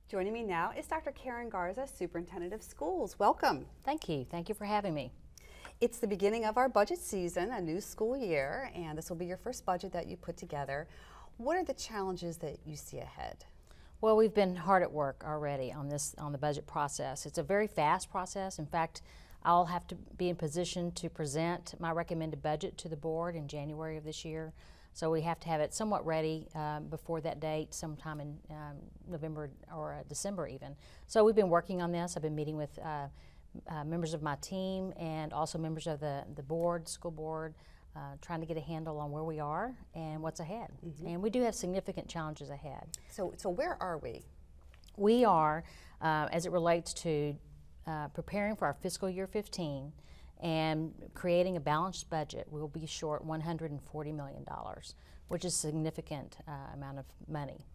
Joining me now is Dr. Karen Garza, Superintendent of Schools. Welcome. Thank you. Thank you for having me. It's the beginning of our budget season, a new school year, and this will be your first budget that you put together. What are the challenges that you see ahead? Well, we've been hard at work already on the budget process. It's a very fast process. In fact, I'll have to be in position to present my recommended budget to the board in January of this year. So we have to have it somewhat ready before that date, sometime in November or December even. So we've been working on this. I've been meeting with members of my team and also members of the board, school board, trying to get a handle on where we are and what's ahead. Mm-hmm. And we do have significant challenges ahead. So where are we? We are, as it relates to preparing for our fiscal year 15 and creating a balanced budget, we'll be short $140 million, which is a significant amount of money.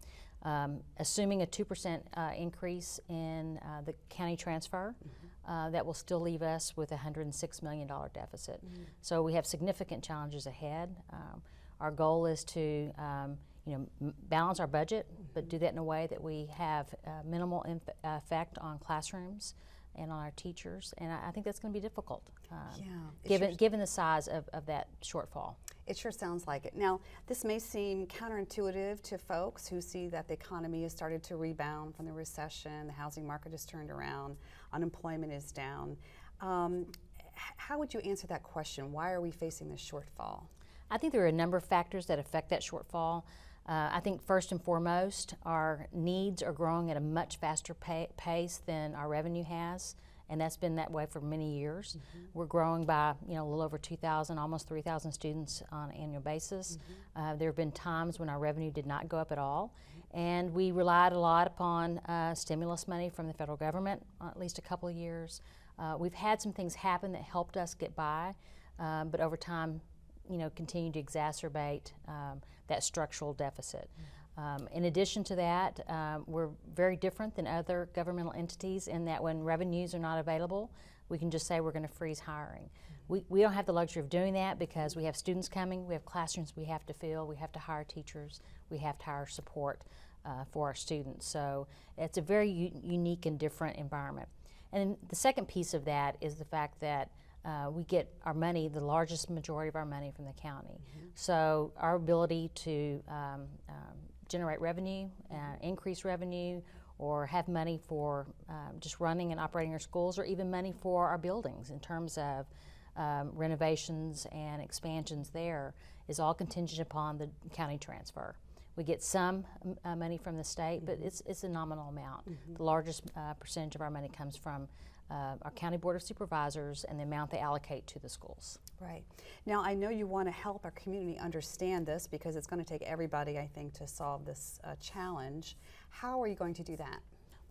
Assuming a 2% increase in the county transfer, that will still leave us with a $106 million deficit. Mm-hmm. So we have significant challenges ahead. Our goal is to balance our budget, but do that in a way that we have minimal effect on classrooms and on our teachers, and I think that's going to be difficult, given the size of that shortfall. It sure sounds like it. Now, this may seem counterintuitive to folks who see that the economy has started to rebound from the recession, the housing market has turned around, unemployment is down. How would you answer that question? Why are we facing this shortfall? I think there are a number of factors that affect that shortfall. I think first and foremost, our needs are growing at a much faster pace than our revenue has, and that's been that way for many years. Mm-hmm. We're growing by a little over 2,000, almost 3,000 students on an annual basis. Mm-hmm. There have been times when our revenue did not go up at all, and we relied a lot upon stimulus money from the federal government, at least a couple of years. We've had some things happen that helped us get by, but over time, continue to exacerbate that structural deficit. In addition to that, we're very different than other governmental entities in that when revenues are not available, we can just say we're going to freeze hiring. We don't have the luxury of doing that because we have students coming, we have classrooms we have to fill, we have to hire teachers, we have to hire support for our students. So it's a very unique and different environment. And the second piece of that is the fact that we get our money, the largest majority of our money, from the county. Mm-hmm. So our ability to generate revenue, increase revenue, or have money for just running and operating our schools, or even money for our buildings in terms of renovations and expansions there, is all contingent upon the county transfer. We get some money from the state, but it's a nominal amount. Mm-hmm. The largest percentage of our money comes from our County Board of Supervisors and the amount they allocate to the schools. Right. Now, I know you want to help our community understand this because it's going to take everybody, I think, to solve this challenge. How are you going to do that?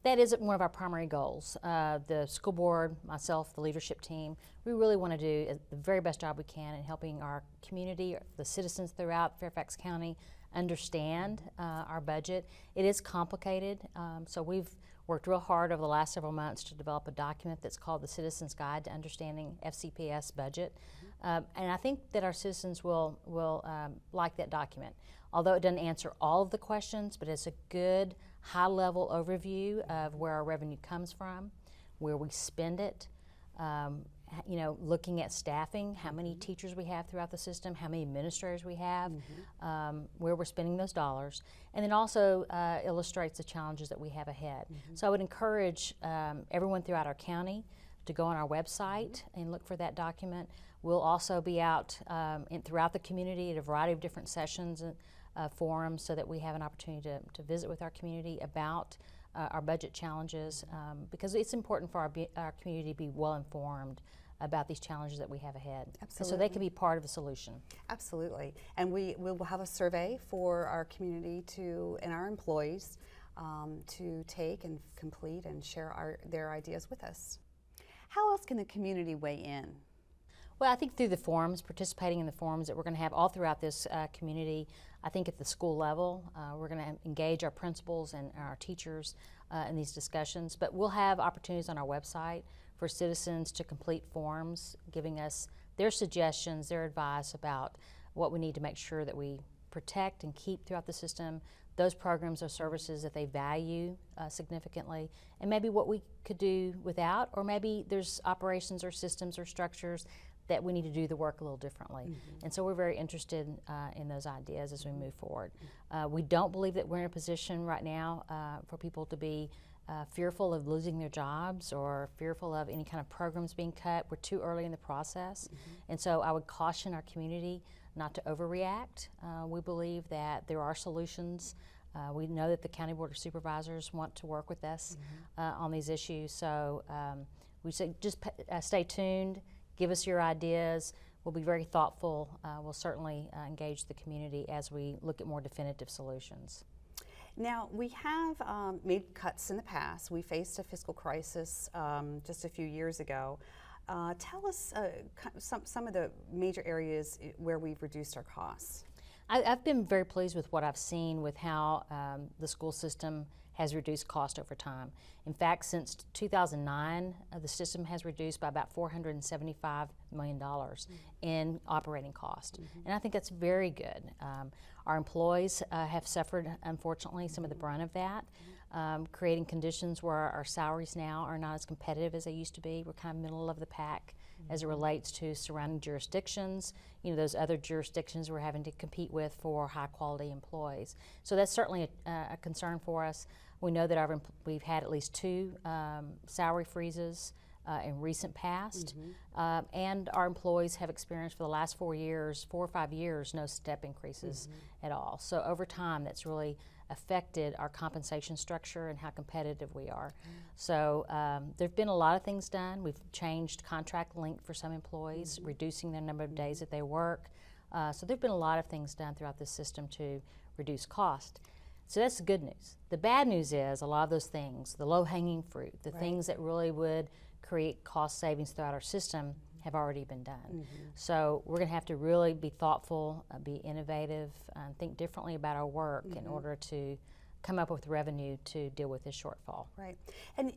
That is one of our primary goals. The school board, myself, the leadership team, we really want to do the very best job we can in helping our community, the citizens throughout Fairfax County, understand our budget. It is complicated, so we've worked real hard over the last several months to develop a document that's called the Citizens Guide to Understanding FCPS Budget. And I think that our citizens will like that document. Although it doesn't answer all of the questions, but it's a good high-level overview of where our revenue comes from, where we spend it, looking at staffing, how many teachers we have throughout the system, how many administrators we have, where we're spending those dollars, and then also illustrates the challenges that we have ahead. So I would encourage everyone throughout our county to go on our website and look for that document. We'll also be out throughout the community at a variety of different sessions and forums so that we have an opportunity to visit with our community about our budget challenges, because it's important for our community to be well informed about these challenges that we have ahead. Absolutely. So they can be part of the solution. Absolutely. And we will have a survey for our community and our employees to take and complete and share their ideas with us. How else can the community weigh in? Well, I think through the forums, participating in the forums that we're going to have all throughout this community. I think at the school level, we're going to engage our principals and our teachers in these discussions, but we'll have opportunities on our website for citizens to complete forms, giving us their suggestions, their advice about what we need to make sure that we protect and keep throughout the system, those programs or services that they value significantly, and maybe what we could do without, or maybe there's operations or systems or structures that we need to do the work a little differently. And so we're very interested in those ideas as we move forward. We don't believe that we're in a position right now for people to be fearful of losing their jobs or fearful of any kind of programs being cut. We're too early in the process. And so I would caution our community not to overreact. We believe that there are solutions. We know that the County Board of Supervisors want to work with us on these issues. So we say just stay tuned. Give us your ideas. We'll be very thoughtful. We'll certainly engage the community as we look at more definitive solutions. Now, we have made cuts in the past. We faced a fiscal crisis just a few years ago. Tell us some of the major areas where we've reduced our costs. I've been very pleased with what I've seen with how the school system has reduced cost over time. In fact, since 2009, the system has reduced by about $475 million in operating cost. And I think that's very good. Our employees have suffered, unfortunately, some of the brunt of that, creating conditions where our salaries now are not as competitive as they used to be. We're kind of middle of the pack as it relates to surrounding jurisdictions, those other jurisdictions we're having to compete with for high quality employees. So that's certainly a concern for us. We know that we've had at least 2 salary freezes in recent past, and our employees have experienced for the last 4 or 5 years, no step increases at all. So over time, that's really affected our compensation structure and how competitive we are. So there have been a lot of things done. We've changed contract length for some employees, reducing the number of days that they work. So there have been a lot of things done throughout the system to reduce cost. So that's the good news. The bad news is a lot of those things, the low-hanging fruit, the things that really would create cost savings throughout our system have already been done. So we're going to have to really be thoughtful, be innovative, and think differently about our work in order to come up with revenue to deal with this shortfall. Right.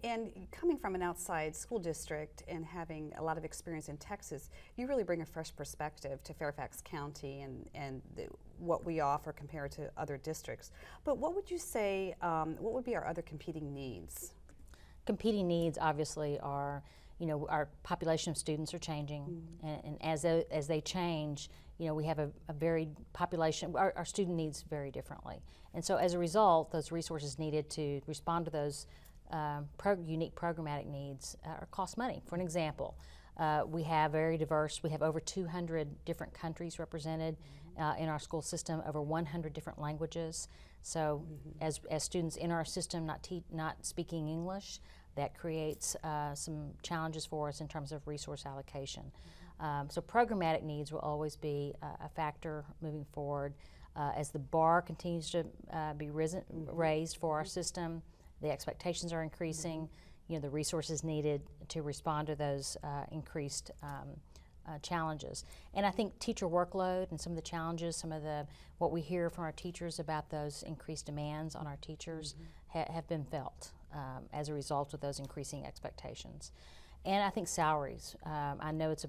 And coming from an outside school district and having a lot of experience in Texas, you really bring a fresh perspective to Fairfax County and what we offer compared to other districts. But what would you say, what would be our other competing needs? Competing needs obviously are, our population of students are changing, and as they change, we have a varied population. Our student needs vary differently. And so as a result, those resources needed to respond to those unique programmatic needs cost money. For an example, we have very diverse, we have over 200 different countries represented in our school system, over 100 different languages. So as students in our system not speaking English, that creates some challenges for us in terms of resource allocation. So programmatic needs will always be a factor moving forward. As the bar continues to be raised for our system, the expectations are increasing, the resources needed to respond to those increased challenges. And I think teacher workload and some of the challenges, what we hear from our teachers about those increased demands on our teachers have been felt as a result of those increasing expectations. And I think salaries. I know it's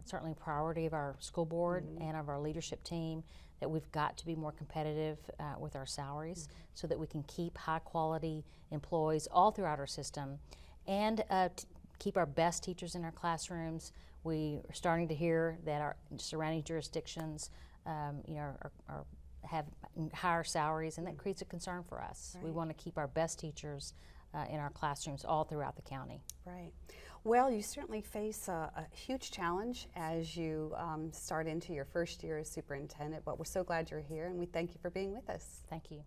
certainly a priority of our school board and of our leadership team that we've got to be more competitive with our salaries so that we can keep high quality employees all throughout our system and keep our best teachers in our classrooms. We are starting to hear that our surrounding jurisdictions have higher salaries, and that creates a concern for us. We want to keep our best teachers in our classrooms all throughout the county. Right. Well, you certainly face a huge challenge as you start into your first year as superintendent, but we're so glad you're here, and we thank you for being with us. Thank you.